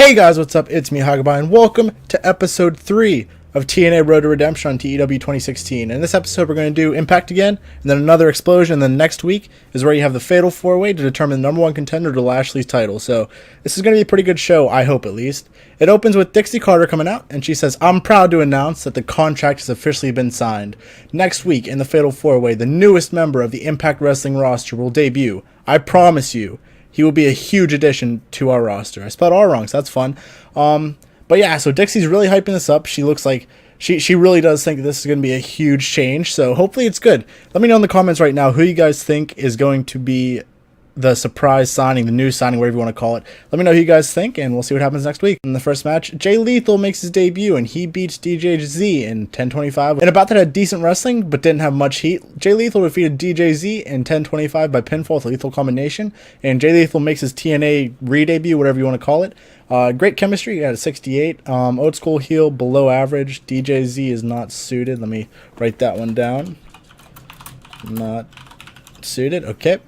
Hey guys, what's up? It's me, Hagabah, and welcome to episode 3 of TNA Road to Redemption on TEW 2016. In this episode, we're going to do Impact again, and then another explosion, and then next week is where you have the Fatal 4-Way to determine the #1 contender to Lashley's title. So, this is going to be a pretty good show, I hope at least. It opens with Dixie Carter coming out, and she says, "I'm proud to announce that the contract has officially been signed. Next week, in the Fatal 4-Way, the newest member of the Impact Wrestling roster will debut. I promise you. He will be a huge addition to our roster." I spelled R wrong, so that's fun. But yeah, so Dixie's really hyping this up. She looks like she really does think this is going to be a huge change. So hopefully it's good. Let me know in the comments right now who you guys think is going to be the surprise signing, the new signing, whatever you want to call it. Let me know who you guys think, and we'll see what happens next week. In the first match, Jay Lethal makes his debut, and he beats DJZ in 10:25. And about that had decent wrestling, but didn't have much heat. Jay Lethal defeated DJZ in 10:25 by pinfall with a lethal combination, and Jay Lethal makes his TNA re-debut, whatever you want to call it. Great chemistry at a 68. Old school heel, below average. DJZ is not suited. Let me write that one down. Not suited. Okay.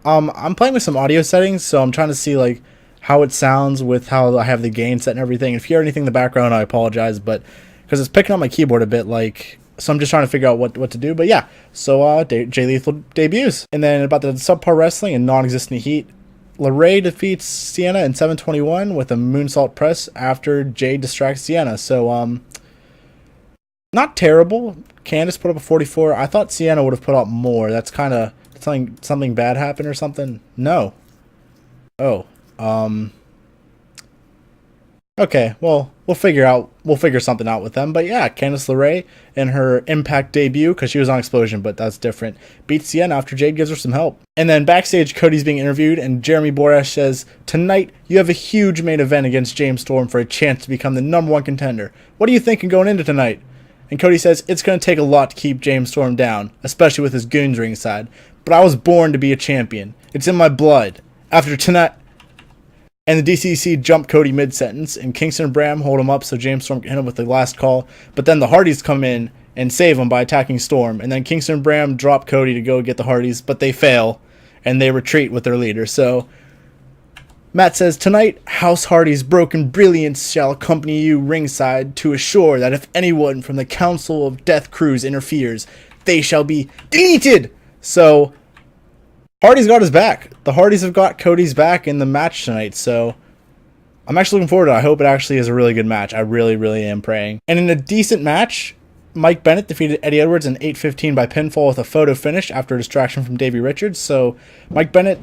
I'm playing with some audio settings, so I'm trying to see like how it sounds with how I have the gain set and everything. If you hear anything in the background, I apologize, but because it's picking up my keyboard a bit, like, so I'm just trying to figure out what to do. But yeah, so Jay Lethal debuts, and then about the subpar wrestling and non-existent heat, LeRae defeats Sienna in 7:21 with a moonsault press after Jay distracts Sienna. So not terrible. Candice put up a 44. I thought Sienna would have put up more. That's kind of something bad happened or something? No. Oh. Okay, well, we'll figure something out with them. But yeah, Candice LeRae in her Impact debut, because she was on Explosion, but that's different, beats Sienna after Jade gives her some help. And then backstage, Cody's being interviewed, and Jeremy Borash says, "Tonight, you have a huge main event against James Storm for a chance to become the #1 contender. What are you thinking going into tonight?" And Cody says, "It's going to take a lot to keep James Storm down, especially with his goons ringside. But I was born to be a champion. It's in my blood. After tonight..." And the DCC jump Cody mid-sentence, and Kingston and Bram hold him up so James Storm can hit him with the last call. But then the Hardys come in and save him by attacking Storm. And then Kingston and Bram drop Cody to go get the Hardys, but they fail, and they retreat with their leader. So Matt says, "Tonight, House Hardy's broken brilliance shall accompany you ringside to assure that if anyone from the Council of Death Crews interferes, they shall be deleted." So Hardy's got his back. The Hardys have got Cody's back in the match tonight, so I'm actually looking forward to it. I hope it actually is a really good match. I really, really am praying. And in a decent match, Mike Bennett defeated Eddie Edwards in 8:15 by pinfall with a photo finish after a distraction from Davey Richards. So Mike Bennett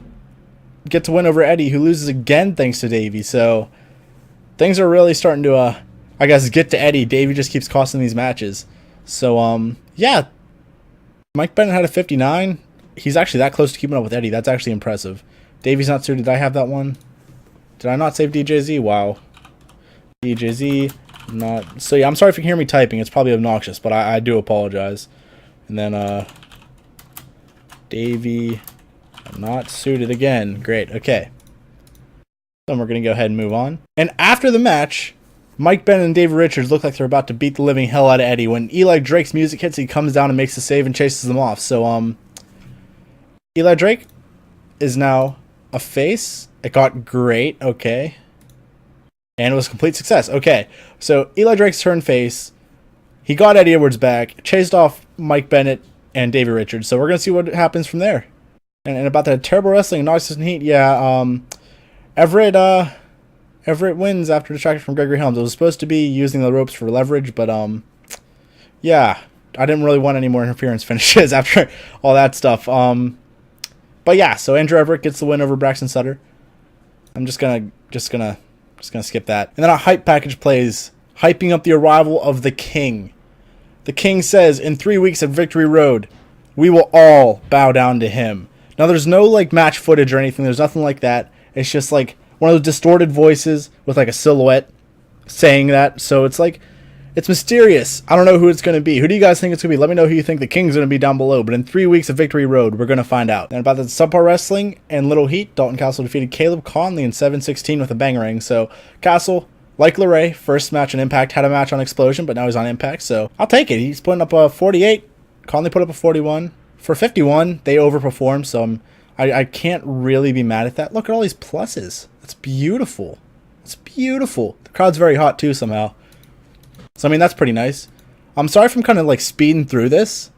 gets a win over Eddie, who loses again thanks to Davey. So things are really starting to, I guess, get to Eddie. Davey just keeps costing these matches. So, yeah, Mike Bennett had a 59. He's actually that close to keeping up with Eddie. That's actually impressive. Davey's not suited. Did I have that one? Did I not save DJZ? Wow. DJZ, not. So yeah, I'm sorry if you can hear me typing. It's probably obnoxious, but I do apologize. And then, Davey, not suited again. Great. Okay. Then we're going to go ahead and move on. And after the match, Mike Bennett and David Richards look like they're about to beat the living hell out of Eddie. When Eli Drake's music hits, he comes down and makes the save and chases them off. So, Eli Drake is now a face. It got great. Okay. And it was a complete success. Okay. So Eli Drake's turned face. He got Eddie Edwards back. Chased off Mike Bennett and David Richards. So we're going to see what happens from there. And about that terrible wrestling and non-existent heat. Yeah. Everett wins after distraction from Gregory Helms. It was supposed to be using the ropes for leverage. But, yeah. I didn't really want any more interference finishes after all that stuff. But yeah, so Andrew Everett gets the win over Braxton Sutter. I'm just gonna skip that. And then a hype package plays, hyping up the arrival of the King. The King says, "In 3 weeks at Victory Road, we will all bow down to him." Now there's no like match footage or anything. There's nothing like that. It's just like one of those distorted voices with like a silhouette saying that. So it's like, it's mysterious. I don't know who it's going to be. Who do you guys think it's going to be? Let me know who you think the King's going to be down below. But in 3 weeks of Victory Road, we're going to find out. And about the subpar wrestling and Little Heat, Dalton Castle defeated Caleb Konley in 7:16 with a bang-ring. So Castle, like LeRae, first match on Impact, had a match on Explosion, but now he's on Impact. So I'll take it. He's putting up a 48. Konley put up a 41. For 51, they overperformed, so I can't really be mad at that. Look at all these pluses. That's beautiful. It's beautiful. The crowd's very hot too somehow. So I mean that's pretty nice. I'm sorry if I'm kind of like speeding through this.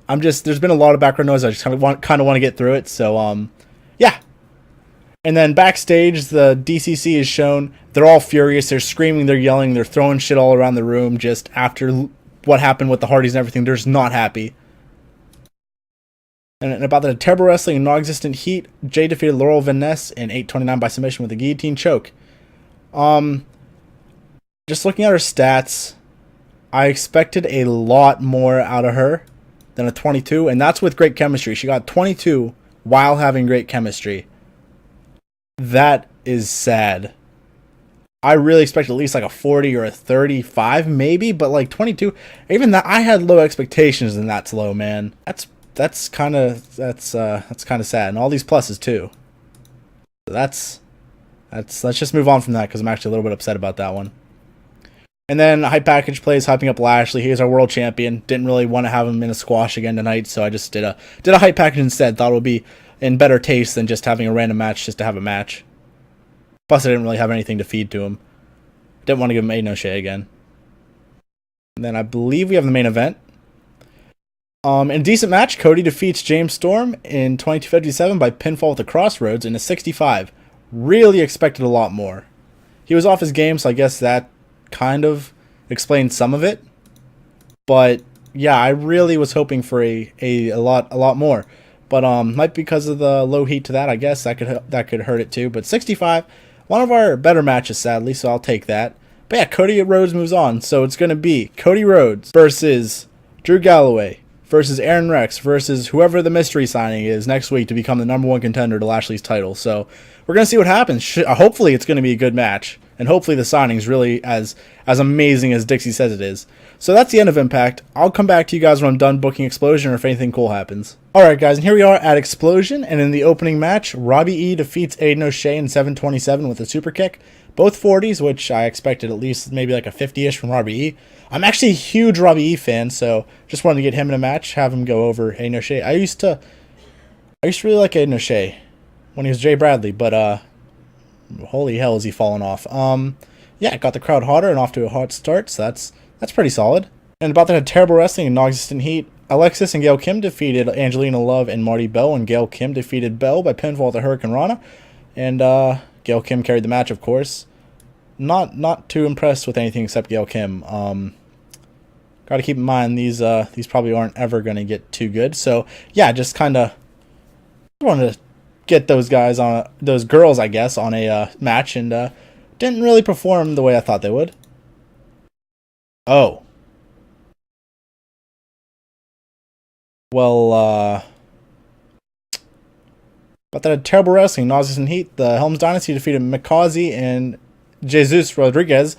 There's been a lot of background noise. I just kind of want to get through it. So yeah. And then backstage, the DCC is shown. They're all furious. They're screaming. They're yelling. They're throwing shit all around the room. Just after what happened with the Hardys and everything, they're just not happy. And about the terrible wrestling and non-existent heat, Jay defeated Laurel Van Ness in 8:29 by submission with a guillotine choke. Just looking at her stats, I expected a lot more out of her than a 22, and that's with great chemistry. She got 22 while having great chemistry. That is sad. I really expected at least like a 40 or a 35 maybe, but like 22, even that, I had low expectations and that's low, man. That's kind of sad, and all these pluses too. So let's just move on from that because I'm actually a little bit upset about that one. And then Hype Package plays hyping up Lashley. He's our world champion. Didn't really want to have him in a squash again tonight, so I just did a Hype Package instead. Thought it would be in better taste than just having a random match just to have a match. Plus, I didn't really have anything to feed to him. Didn't want to give him a no shea again. And then I believe we have the main event. In a decent match, Cody defeats James Storm in 22:57 by pinfall with the Crossroads in a 65. Really expected a lot more. He was off his game, so I guess that kind of explains some of it. But yeah, I really was hoping for a lot more. But might because of the low heat to that, I guess that could hurt it too. But 65, one of our better matches, sadly, so I'll take that. But yeah, Cody Rhodes moves on, so it's gonna be Cody Rhodes versus Drew Galloway versus Aaron Rex versus whoever the mystery signing is next week to become the #1 contender to Lashley's title. So we're gonna see what happens. Hopefully, it's gonna be a good match, and hopefully the signing's really as amazing as Dixie says it is. So that's the end of Impact. I'll come back to you guys when I'm done booking Explosion or if anything cool happens. Alright guys, and here we are at Explosion, and in the opening match, Robbie E defeats Aiden O'Shea in 7:27 with a super kick. Both 40s, which I expected at least maybe like a 50-ish from Robbie E. I'm actually a huge Robbie E fan, so just wanted to get him in a match, have him go over Aiden O'Shea. I used to really like Aiden O'Shea when he was Jay Bradley, but holy hell is he falling off. Yeah, it got the crowd hotter and off to a hot start, so that's pretty solid. And about that terrible wrestling and non-existent heat, Alexis and Gail Kim defeated Angelina Love and Marty Bell, and Gail Kim defeated Bell by pinfall to Hurricane Rana. And Gail Kim carried the match, of course. Not too impressed with anything except Gail Kim. Got to keep in mind these probably aren't ever going to get too good. So yeah, just kind of wanted to get those girls, I guess, on a match, and didn't really perform the way I thought they would. Oh. Well, but that terrible wrestling, Nauseous and Heat, the Helms Dynasty defeated Mikaze and Jesus Rodriguez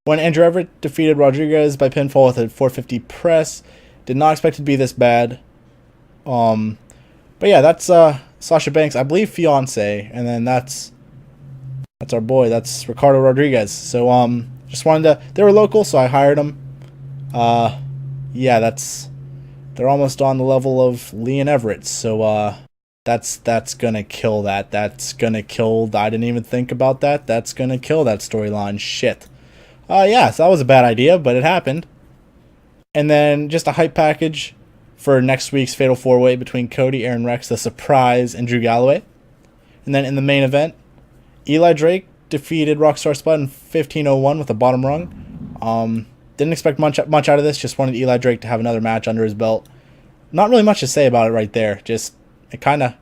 when Andrew Everett defeated Rodriguez by pinfall with a 450 press. Did not expect it to be this bad. But yeah, that's Sasha Banks, I believe, fiance, and then that's our boy, that's Ricardo Rodriguez. So just wanted to, they were local, so I hired them. Yeah, they're almost on the level of Lee and Everett, so that's gonna kill that. That's gonna kill, I didn't even think about that. That's gonna kill that storyline. Shit. Yeah, so that was a bad idea, but it happened. And then just a hype package for next week's Fatal 4-Way between Cody, Aaron Rex, The Surprise, and Drew Galloway. And then in the main event, Eli Drake defeated Rockstar Spud in 15:01 with a bottom rung. Didn't expect much out of this. Just wanted Eli Drake to have another match under his belt. Not really much to say about it right there. Just it kind of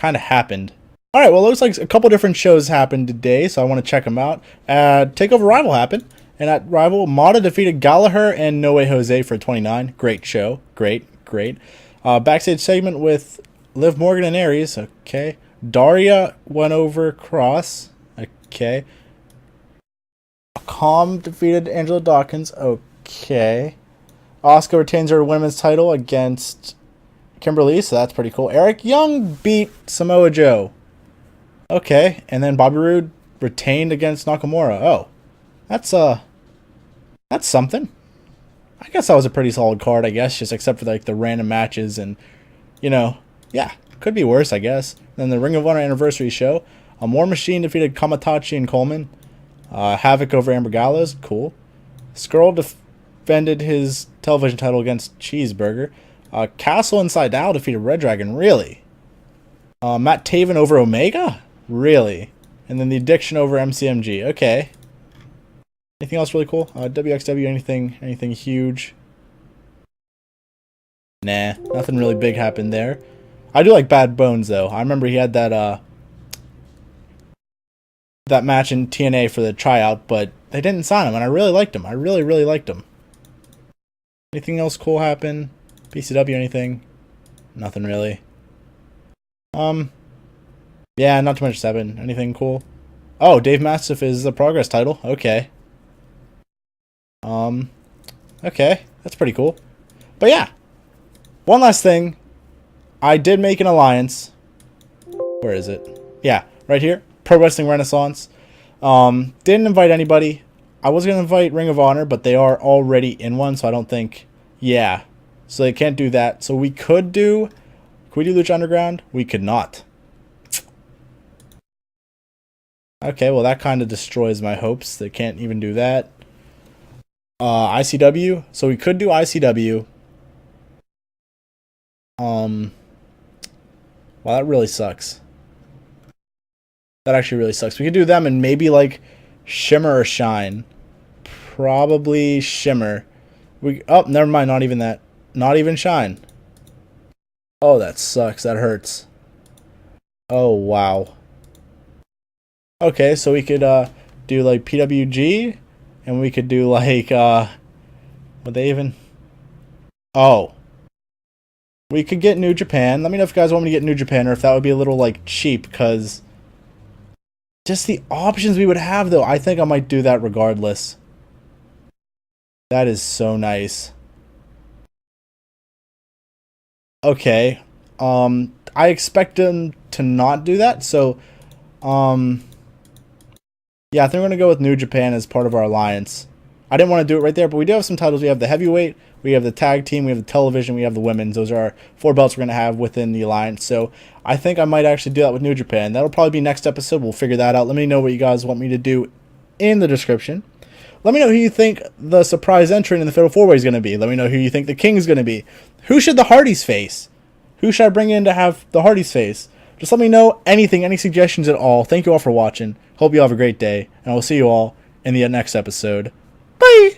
happened. All right, well, it looks like a couple different shows happened today, so I want to check them out. Takeover Rival happened, and at Rival, Mata defeated Gallagher and No Way Jose for 29. Great show. Great. Backstage segment with Liv Morgan and Aries. Okay. Daria went over Cross. Okay. Calm defeated Angela Dawkins. Okay. Asuka retains her women's title against Kimberly, so that's pretty cool. Eric Young beat Samoa Joe. Okay. And then Bobby Roode retained against Nakamura. Oh. That's something. I guess that was a pretty solid card, I guess, just except for like the random matches and, yeah, could be worse, I guess. Then the Ring of Honor Anniversary show, War Machine defeated Kamatachi and Coleman. Havoc over Amber Gallows. Cool. Skrull defended his television title against Cheeseburger. Castle and Sydal defeated Red Dragon. Really? Matt Taven over Omega? Really? And then the Addiction over MCMG. Okay. Anything else really cool? WXW, anything huge? Nah, nothing really big happened there. I do like Bad Bones, though. I remember he had that that match in TNA for the tryout, but they didn't sign him, and I really liked him. I really, really liked him. Anything else cool happen? PCW, anything? Nothing really. Yeah, not too much 7. Anything cool? Oh, Dave Mastiff is the Progress title. Okay. Okay, that's pretty cool. But yeah, one last thing. I did make an alliance. Where is it? Yeah, right here. Pro Wrestling Renaissance. Didn't invite anybody. I was going to invite Ring of Honor, but they are already in one, so I don't think... Yeah, so they can't do that. So we could do... Could we do Lucha Underground? We could not. Okay, well that kind of destroys my hopes. They can't even do that. ICW. So we could do ICW. Wow, that really sucks. That actually really sucks. We could do them and maybe like Shimmer or Shine. Probably Shimmer. Oh, never mind. Not even that. Not even Shine. Oh, that sucks. That hurts. Oh, wow. Okay, so we could do like PWG, and we could do like would they even? Oh, we could get New Japan. Let me know if you guys want me to get New Japan, or if that would be a little like cheap, because just the options we would have, though. I think I might do that regardless. That is so nice. Okay, I expect them to not do that, so yeah, I think we're going to go with New Japan as part of our alliance. I didn't want to do it right there, but we do have some titles. We have the heavyweight, we have the tag team, we have the television, we have the women's. Those are our 4 belts we're going to have within the alliance. So I think I might actually do that with New Japan. That'll probably be next episode. We'll figure that out. Let me know what you guys want me to do in the description. Let me know who you think the surprise entrant in the Fatal 4-Way is going to be. Let me know who you think the King is going to be. Who should the Hardys face? Who should I bring in to have the Hardys face? Just let me know anything, any suggestions at all. Thank you all for watching. Hope you all have a great day, and I will see you all in the next episode. Bye!